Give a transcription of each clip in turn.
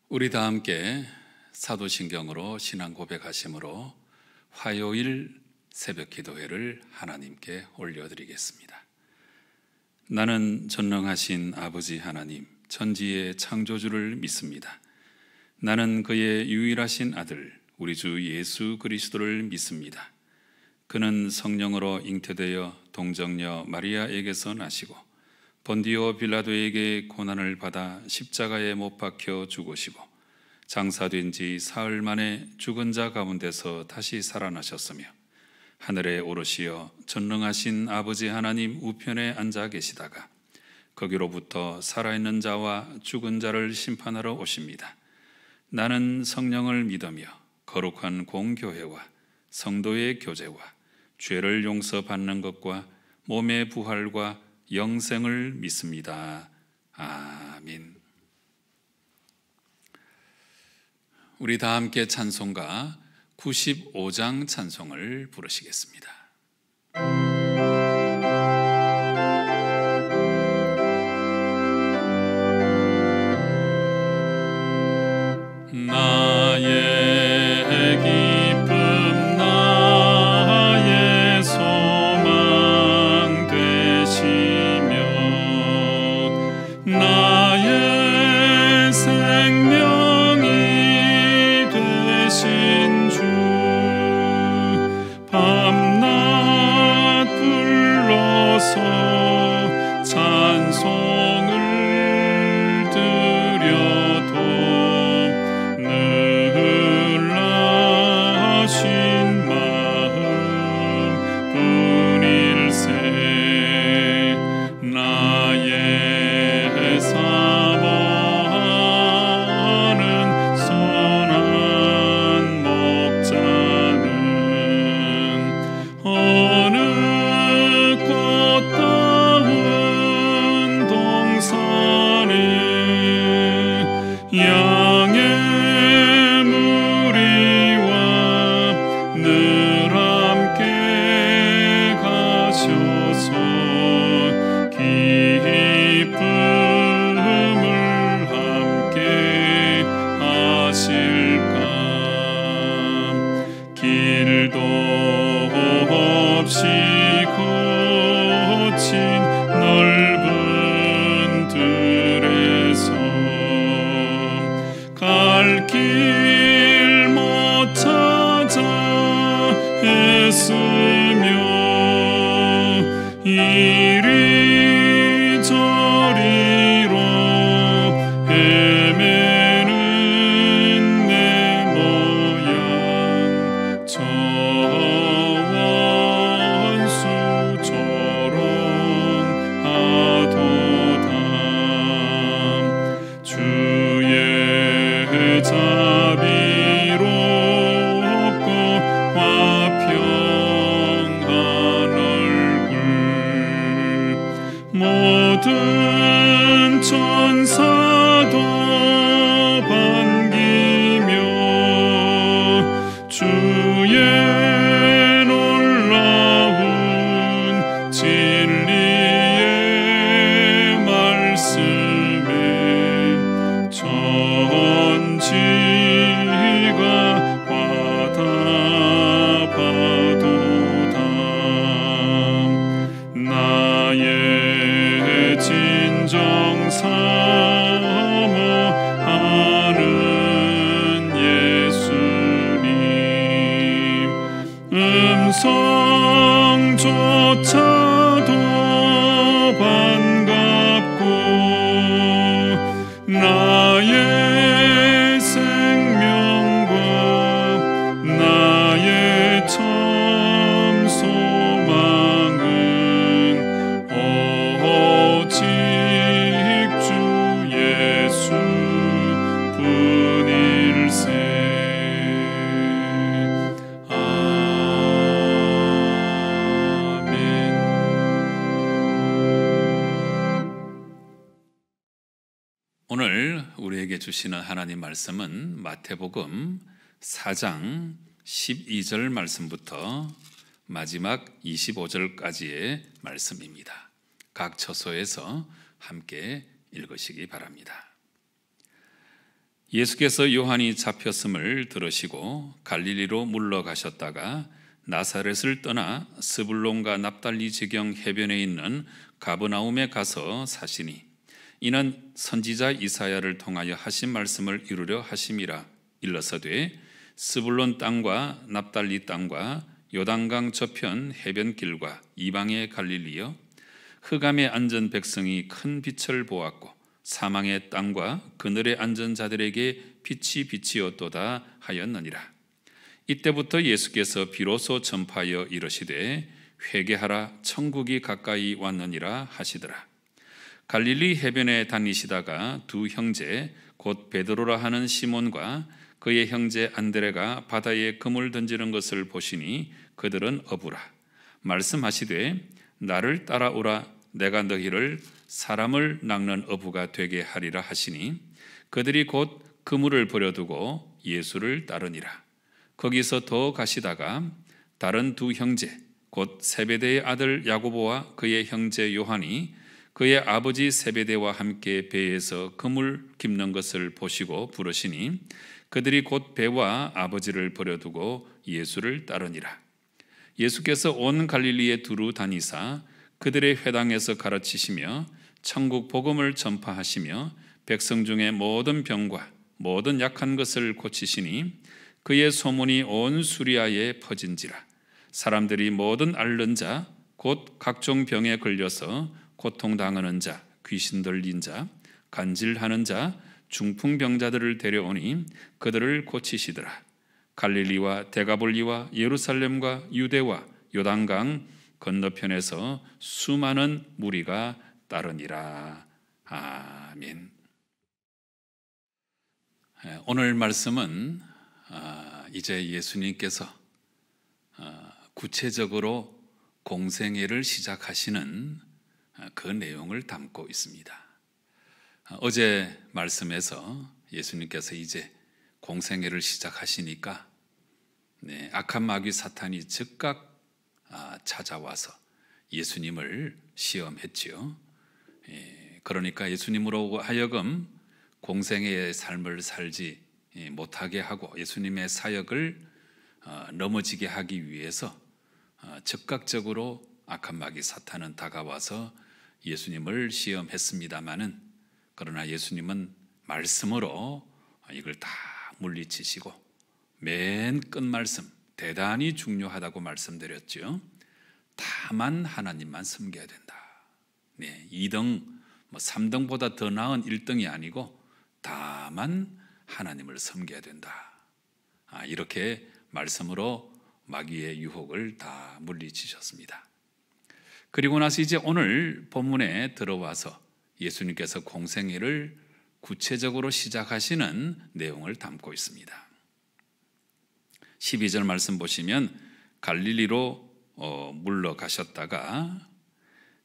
우리 다 함께 사도신경으로 신앙 고백하심으로 화요일 새벽 기도회를 하나님께 올려드리겠습니다. 나는 전능하신 아버지 하나님, 천지의 창조주를 믿습니다. 나는 그의 유일하신 아들, 우리 주 예수 그리스도를 믿습니다. 그는 성령으로 잉태되어 동정녀 마리아에게서 나시고 본디오 빌라도에게 고난을 받아 십자가에 못 박혀 죽으시고 장사된 지 사흘 만에 죽은 자 가운데서 다시 살아나셨으며 하늘에 오르시어 전능하신 아버지 하나님 우편에 앉아 계시다가 거기로부터 살아있는 자와 죽은 자를 심판하러 오십니다. 나는 성령을 믿으며 거룩한 공교회와 성도의 교제와 죄를 용서받는 것과 몸의 부활과 영생을 믿습니다. 아멘. 우리 다 함께 찬송가 95장 찬송을 부르시겠습니다. 나의 기쁨 나의 소망 되시며 나의 생명이 되신 주 밤낮 불러서 찬송을 드려도 늘 나신 마음 뿐일세. 나의 사모하는 선한 목자는 어느 꽃다운 동산에 양의 무리와 늘 함께 가셔서 기쁨을 함께 하실까. 길도 없이 거친 넓은 들에서 갈 길 못 찾아 애쓰며 이리저리로 헤매는 내 모양 원수조롱하도다. 주의 자비롭고 화평한 얼굴 모든 천사도 반기며 주의 놀라운 진리의 말씀에 천지가 화답하도다. 나의 진정 사모하는 예수님 음성조차도 반갑고 나의 생명과 나의 참 소망은 오직 주 예수 뿐일세. 아멘. 오늘 우리에게 주시는 하나님 말씀은 마태복음 4장 12절 말씀부터 마지막 25절까지의 말씀입니다. 각 처소에서 함께 읽으시기 바랍니다. 예수께서 요한이 잡혔음을 들으시고 갈릴리로 물러가셨다가 나사렛을 떠나 스불론과 납달리 지경 해변에 있는 가버나움에 가서 사시니 이는 선지자 이사야를 통하여 하신 말씀을 이루려 하심이라. 일러서되 스불론 땅과 납달리 땅과 요단강 저편 해변길과 이방의 갈릴리여, 흑암에 앉은 백성이 큰 빛을 보았고 사망의 땅과 그늘에 앉은 자들에게 빛이 빛이었도다 하였느니라. 이때부터 예수께서 비로소 전파하여 이르시되 회개하라, 천국이 가까이 왔느니라 하시더라. 갈릴리 해변에 다니시다가 두 형제 곧 베드로라 하는 시몬과 그의 형제 안드레가 바다에 그물 던지는 것을 보시니 그들은 어부라. 말씀하시되 나를 따라오라, 내가 너희를 사람을 낚는 어부가 되게 하리라 하시니 그들이 곧 그물을 버려두고 예수를 따르니라. 거기서 더 가시다가 다른 두 형제 곧 세베대의 아들 야고보와 그의 형제 요한이 그의 아버지 세베대와 함께 배에서 그물 깁는 것을 보시고 부르시니 그들이 곧 배와 아버지를 버려두고 예수를 따르니라. 예수께서 온 갈릴리에 두루 다니사 그들의 회당에서 가르치시며 천국 복음을 전파하시며 백성 중에 모든 병과 모든 약한 것을 고치시니 그의 소문이 온 수리아에 퍼진지라. 사람들이 모든 앓는 자 곧 각종 병에 걸려서 고통당하는 자, 귀신 들린 자, 간질하는 자, 중풍병자들을 데려오니 그들을 고치시더라. 갈릴리와 데가볼리와 예루살렘과 유대와 요단강 건너편에서 수많은 무리가 따르니라. 아멘. 오늘 말씀은 이제 예수님께서 구체적으로 공생애를 시작하시는 그 내용을 담고 있습니다. 어제 말씀에서 예수님께서 이제 공생애를 시작하시니까 악한 마귀 사탄이 즉각 찾아와서 예수님을 시험했지요. 그러니까 예수님으로 하여금 공생애의 삶을 살지 못하게 하고 예수님의 사역을 넘어지게 하기 위해서 즉각적으로 악한 마귀 사탄은 다가와서 예수님을 시험했습니다마는, 그러나 예수님은 말씀으로 이걸 다 물리치시고 맨 끝 말씀, 대단히 중요하다고 말씀드렸죠. 다만 하나님만 섬겨야 된다. 2등, 3등보다 더 나은 1등이 아니고 다만 하나님을 섬겨야 된다. 이렇게 말씀으로 마귀의 유혹을 다 물리치셨습니다. 그리고 나서 이제 오늘 본문에 들어와서 예수님께서 공생애를 구체적으로 시작하시는 내용을 담고 있습니다. 12절 말씀 보시면 갈릴리로 물러가셨다가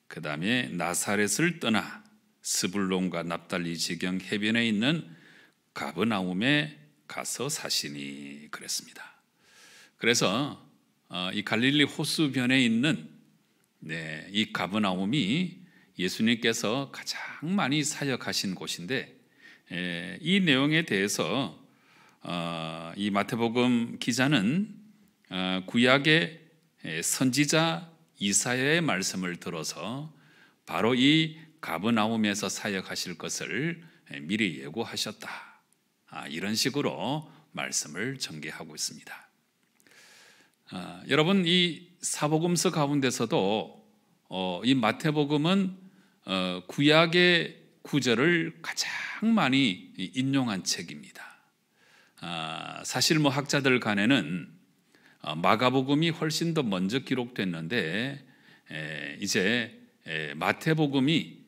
그 다음에 나사렛을 떠나 스불론과 납달리 지경 해변에 있는 가버나움에 가서 사시니 그랬습니다. 그래서 이 갈릴리 호수변에 있는 이 가버나움이 예수님께서 가장 많이 사역하신 곳인데, 이 내용에 대해서 이 마태복음 기자는 구약의 선지자 이사야의 말씀을 들어서 바로 이 가버나움에서 사역하실 것을 미리 예고하셨다. 이런 식으로 말씀을 전개하고 있습니다. 여러분, 이 사복음서 가운데서도 이 마태복음은 구약의 구절을 가장 많이 인용한 책입니다. 사실 학자들 간에는 마가복음이 훨씬 더 먼저 기록됐는데 이제 마태복음이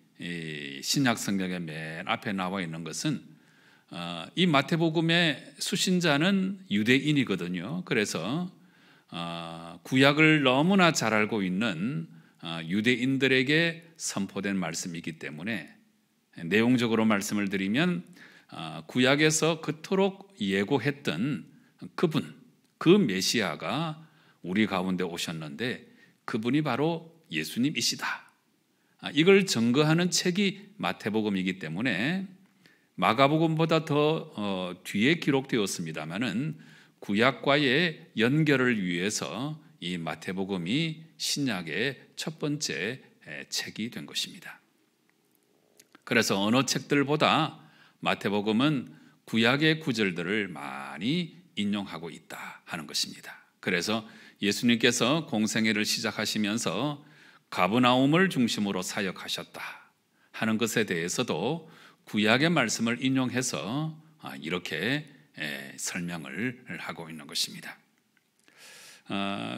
신약 성경의 맨 앞에 나와 있는 것은 이 마태복음의 수신자는 유대인이거든요. 그래서 구약을 너무나 잘 알고 있는 유대인들에게 선포된 말씀이기 때문에, 내용적으로 말씀을 드리면 구약에서 그토록 예고했던 그분, 그 메시아가 우리 가운데 오셨는데 그분이 바로 예수님이시다. 이걸 증거하는 책이 마태복음이기 때문에 마가복음보다 더 뒤에 기록되었습니다마는 구약과의 연결을 위해서 이 마태복음이 신약의 첫 번째 책이 된 것입니다. 그래서 어느 책들보다 마태복음은 구약의 구절들을 많이 인용하고 있다 하는 것입니다. 그래서 예수님께서 공생애를 시작하시면서 가버나움을 중심으로 사역하셨다 하는 것에 대해서도 구약의 말씀을 인용해서 이렇게 설명을 하고 있는 것입니다.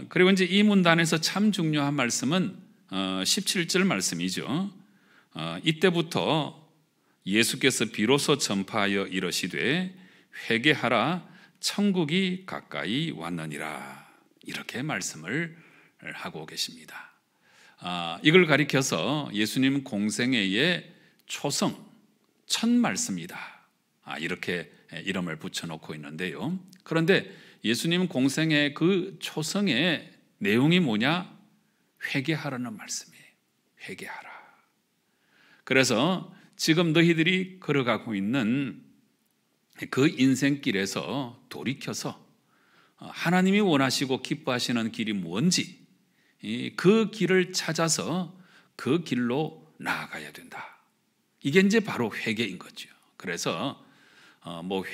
그리고 이제 이 문단에서 참 중요한 말씀은 17절 말씀이죠. 이때부터 예수께서 비로소 전파하여 이르시되 회개하라 천국이 가까이 왔느니라 이렇게 말씀을 하고 계십니다. 이걸 가리켜서 예수님 공생애의 초성 첫 말씀이다 이렇게 이름을 붙여놓고 있는데요. 그런데 예수님 공생의 그 초성의 내용이 뭐냐? 회개하라는 말씀이에요. 회개하라. 그래서 지금 너희들이 걸어가고 있는 그 인생길에서 돌이켜서 하나님이 원하시고 기뻐하시는 길이 뭔지 그 길을 찾아서 그 길로 나아가야 된다. 이게 이제 바로 회개인 거죠. 그래서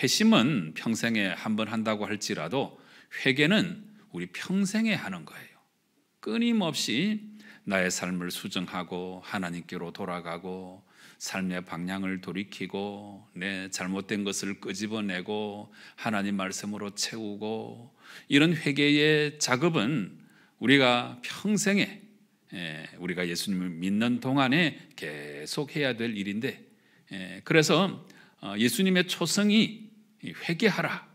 회심은 평생에 한 번 한다고 할지라도 회개는 우리 평생에 하는 거예요. 끊임없이 나의 삶을 수정하고 하나님께로 돌아가고 삶의 방향을 돌이키고 내 잘못된 것을 끄집어내고 하나님 말씀으로 채우고 이런 회개의 작업은 우리가 평생에 우리가 예수님을 믿는 동안에 계속 해야 될 일인데 그래서 예수님의 초성이 회개하라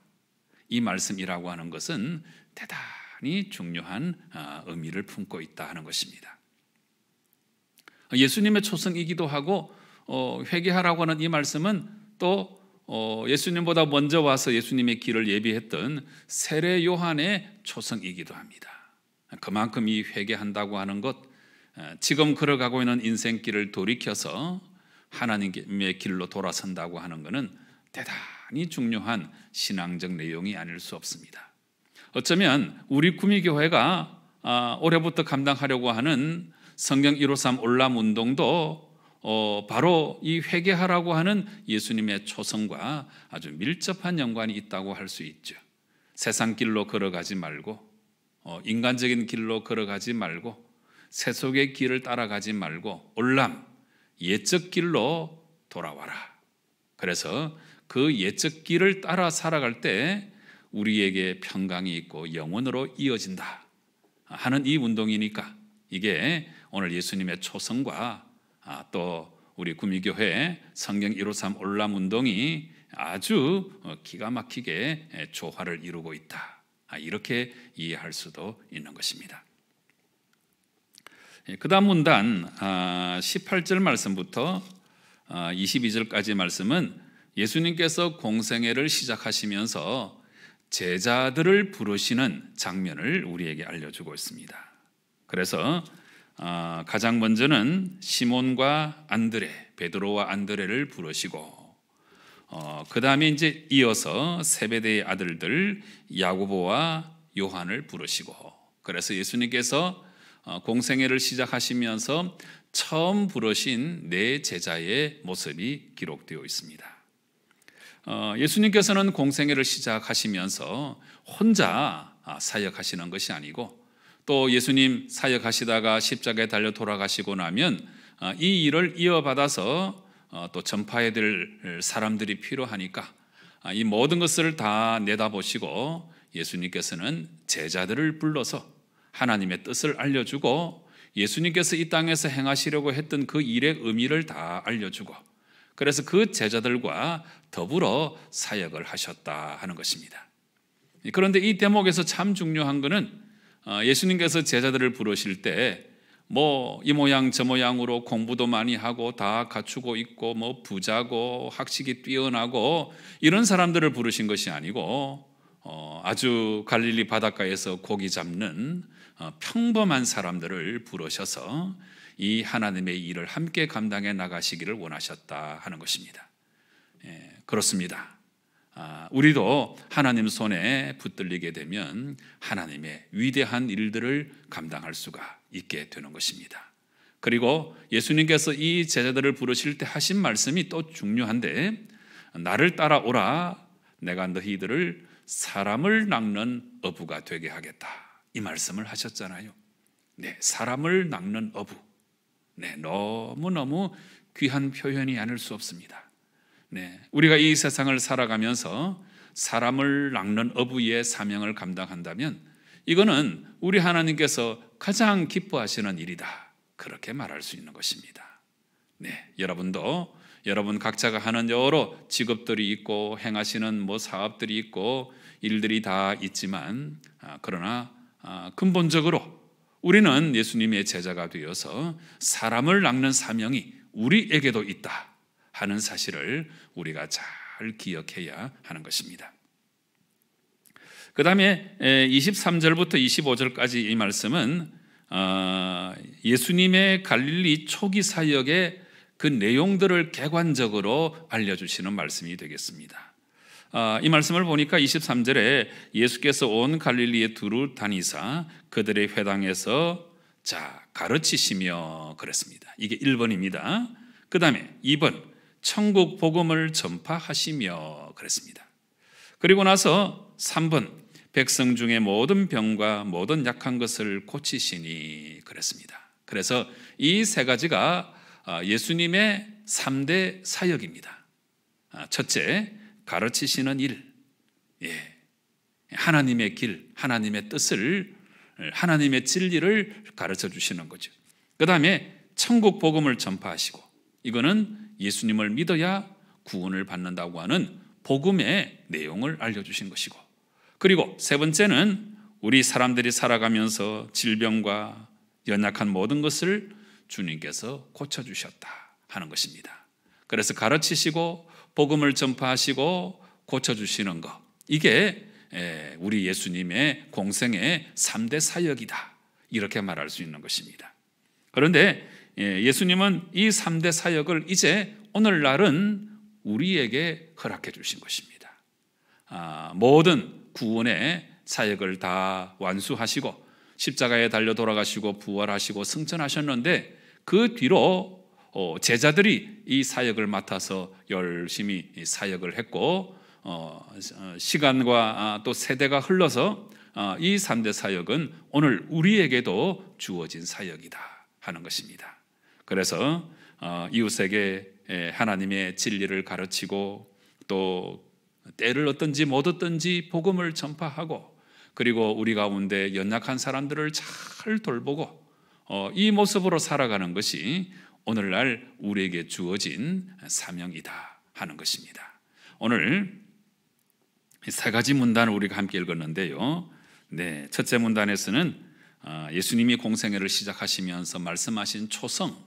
이 말씀이라고 하는 것은 대단히 중요한 의미를 품고 있다 하는 것입니다. 예수님의 초성이기도 하고 회개하라고 하는 이 말씀은 또 예수님보다 먼저 와서 예수님의 길을 예비했던 세례 요한의 초성이기도 합니다. 그만큼 이 회개한다고 하는 것 지금 걸어가고 있는 인생길을 돌이켜서 하나님의 길로 돌아선다고 하는 것은 대단히 중요한 신앙적 내용이 아닐 수 없습니다. 어쩌면 우리 구미교회가 올해부터 감당하려고 하는 성경 153 올람 운동도 바로 이 회개하라고 하는 예수님의 초성과 아주 밀접한 연관이 있다고 할 수 있죠. 세상 길로 걸어가지 말고 인간적인 길로 걸어가지 말고 세속의 길을 따라가지 말고 올람 예적 길로 돌아와라. 그래서 그 예적 길을 따라 살아갈 때 우리에게 평강이 있고 영원으로 이어진다 하는 이 운동이니까 이게 오늘 예수님의 초성과 또 우리 구미교회 성경 153 올람 운동이 아주 기가 막히게 조화를 이루고 있다. 이렇게 이해할 수도 있는 것입니다. 그 다음 문단 18절 말씀부터 22절까지 말씀은 예수님께서 공생애를 시작하시면서 제자들을 부르시는 장면을 우리에게 알려주고 있습니다. 그래서 가장 먼저는 시몬과 안드레, 베드로와 안드레를 부르시고 그 다음에 이제 이어서 세베대의 아들들 야고보와 요한을 부르시고 그래서 예수님께서 공생애를 시작하시면서 처음 부르신 네 제자의 모습이 기록되어 있습니다. 예수님께서는 공생애를 시작하시면서 혼자 사역하시는 것이 아니고 또 예수님 사역하시다가 십자가에 달려 돌아가시고 나면 이 일을 이어받아서 또 전파해야 될 사람들이 필요하니까 이 모든 것을 다 내다보시고 예수님께서는 제자들을 불러서 하나님의 뜻을 알려주고 예수님께서 이 땅에서 행하시려고 했던 그 일의 의미를 다 알려주고 그래서 그 제자들과 더불어 사역을 하셨다 하는 것입니다. 그런데 이 대목에서 참 중요한 것은 예수님께서 제자들을 부르실 때 이 모양 저 모양으로 공부도 많이 하고 다 갖추고 있고 부자고 학식이 뛰어나고 이런 사람들을 부르신 것이 아니고 아주 갈릴리 바닷가에서 고기 잡는 평범한 사람들을 부르셔서 이 하나님의 일을 함께 감당해 나가시기를 원하셨다 하는 것입니다. 그렇습니다. 우리도 하나님 손에 붙들리게 되면 하나님의 위대한 일들을 감당할 수가 있게 되는 것입니다. 그리고 예수님께서 이 제자들을 부르실 때 하신 말씀이 또 중요한데, 나를 따라오라, 내가 너희들을 사람을 낚는 어부가 되게 하겠다, 이 말씀을 하셨잖아요. 네, 사람을 낚는 어부. 네, 너무너무 귀한 표현이 아닐 수 없습니다. 네, 우리가 이 세상을 살아가면서 사람을 낚는 어부의 사명을 감당한다면 이거는 우리 하나님께서 가장 기뻐하시는 일이다, 그렇게 말할 수 있는 것입니다. 네, 여러분도 여러분 각자가 하는 여러 직업들이 있고 행하시는 사업들이 있고 일들이 다 있지만, 그러나 근본적으로 우리는 예수님의 제자가 되어서 사람을 낚는 사명이 우리에게도 있다 하는 사실을 우리가 잘 기억해야 하는 것입니다. 그 다음에 23절부터 25절까지 이 말씀은 예수님의 갈릴리 초기 사역의 그 내용들을 객관적으로 알려주시는 말씀이 되겠습니다. 이 말씀을 보니까 23절에 예수께서 온 갈릴리에 두루 다니사 그들의 회당에서 가르치시며 그랬습니다. 이게 1번입니다. 그 다음에 2번, 천국 복음을 전파하시며 그랬습니다. 그리고 나서 3번, 백성 중에 모든 병과 모든 약한 것을 고치시니 그랬습니다. 그래서 이 세 가지가 예수님의 3대 사역입니다. 첫째, 가르치시는 일, 하나님의 길, 하나님의 뜻을, 하나님의 진리를 가르쳐 주시는 거죠. 그 다음에 천국 복음을 전파하시고, 이거는 예수님을 믿어야 구원을 받는다고 하는 복음의 내용을 알려주신 것이고, 그리고 세 번째는 우리 사람들이 살아가면서 질병과 연약한 모든 것을 주님께서 고쳐주셨다 하는 것입니다. 그래서 가르치시고 복음을 전파하시고 고쳐주시는 것, 이게 우리 예수님의 공생의 3대 사역이다, 이렇게 말할 수 있는 것입니다. 그런데 예수님은 이 3대 사역을 이제 오늘날은 우리에게 허락해 주신 것입니다. 모든 구원의 사역을 다 완수하시고 십자가에 달려 돌아가시고 부활하시고 승천하셨는데, 그 뒤로 제자들이 이 사역을 맡아서 열심히 사역을 했고, 시간과 또 세대가 흘러서 이 3대 사역은 오늘 우리에게도 주어진 사역이다 하는 것입니다. 그래서 이웃에게 하나님의 진리를 가르치고, 또 때를 얻든지 못 얻든지 복음을 전파하고, 그리고 우리 가운데 연약한 사람들을 잘 돌보고, 이 모습으로 살아가는 것이 오늘날 우리에게 주어진 사명이다 하는 것입니다. 오늘 세 가지 문단을 우리가 함께 읽었는데요. 네, 첫째 문단에서는 예수님이 공생애를 시작하시면서 말씀하신 초성,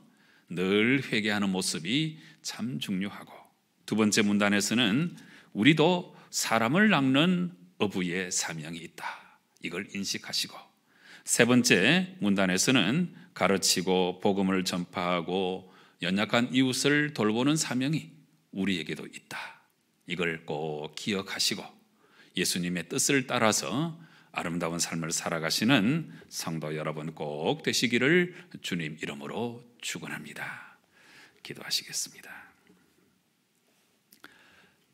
늘 회개하는 모습이 참 중요하고, 두 번째 문단에서는 우리도 사람을 낚는 어부의 사명이 있다, 이걸 인식하시고, 세 번째 문단에서는 가르치고 복음을 전파하고 연약한 이웃을 돌보는 사명이 우리에게도 있다, 이걸 꼭 기억하시고 예수님의 뜻을 따라서 아름다운 삶을 살아가시는 성도 여러분 꼭 되시기를 주님 이름으로 축원합니다. 기도하시겠습니다.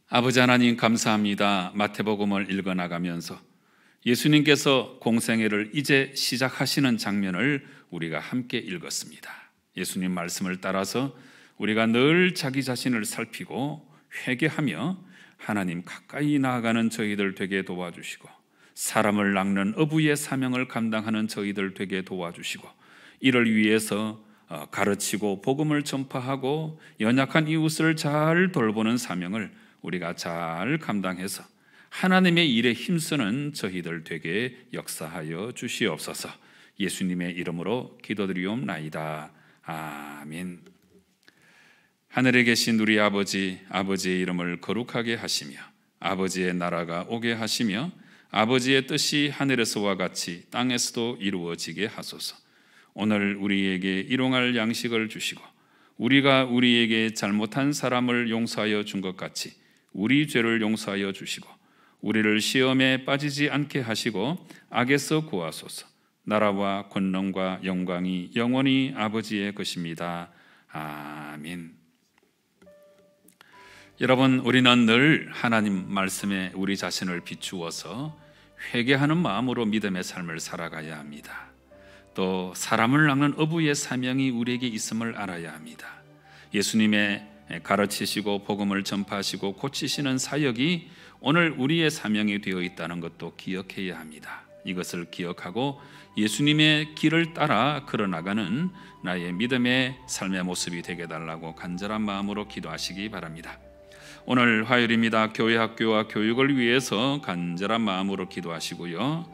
아버지 하나님, 감사합니다. 마태복음을 읽어나가면서 예수님께서 공생애를 이제 시작하시는 장면을 우리가 함께 읽었습니다. 예수님 말씀을 따라서 우리가 늘 자기 자신을 살피고 회개하며 하나님 가까이 나아가는 저희들 되게 도와주시고, 사람을 낚는 어부의 사명을 감당하는 저희들 되게 도와주시고, 이를 위해서 가르치고 복음을 전파하고 연약한 이웃을 잘 돌보는 사명을 우리가 잘 감당해서 하나님의 일에 힘쓰는 저희들 되게 역사하여 주시옵소서. 예수님의 이름으로 기도드리옵나이다. 아멘. 하늘에 계신 우리 아버지, 아버지의 이름을 거룩하게 하시며 아버지의 나라가 오게 하시며 아버지의 뜻이 하늘에서와 같이 땅에서도 이루어지게 하소서. 오늘 우리에게 일용할 양식을 주시고 우리가 우리에게 잘못한 사람을 용서하여 준 것 같이 우리 죄를 용서하여 주시고 우리를 시험에 빠지지 않게 하시고 악에서 구하소서. 나라와 권능과 영광이 영원히 아버지의 것입니다. 아멘. 여러분, 우리는 늘 하나님 말씀에 우리 자신을 비추어서 회개하는 마음으로 믿음의 삶을 살아가야 합니다. 또 사람을 낚는 어부의 사명이 우리에게 있음을 알아야 합니다. 예수님의 가르치시고 복음을 전파하시고 고치시는 사역이 오늘 우리의 사명이 되어 있다는 것도 기억해야 합니다. 이것을 기억하고 예수님의 길을 따라 걸어나가는 나의 믿음의 삶의 모습이 되게 해달라고 간절한 마음으로 기도하시기 바랍니다. 오늘 화요일입니다. 교회 학교와 교육을 위해서 간절한 마음으로 기도하시고요.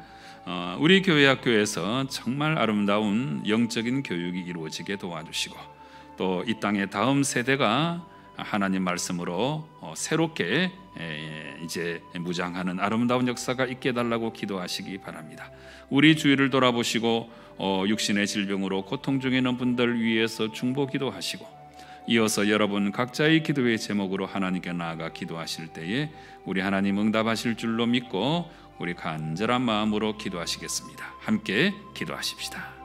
우리 교회 학교에서 정말 아름다운 영적인 교육이 이루어지게 도와주시고 또 이 땅의 다음 세대가 하나님 말씀으로 새롭게 이제 무장하는 아름다운 역사가 있게 해달라고 기도하시기 바랍니다. 우리 주위를 돌아보시고 육신의 질병으로 고통 중에 있는 분들 위해서 중보 기도하시고 이어서 여러분 각자의 기도의 제목으로 하나님께 나아가 기도하실 때에 우리 하나님 응답하실 줄로 믿고 우리 간절한 마음으로 기도하시겠습니다. 함께 기도하십시다.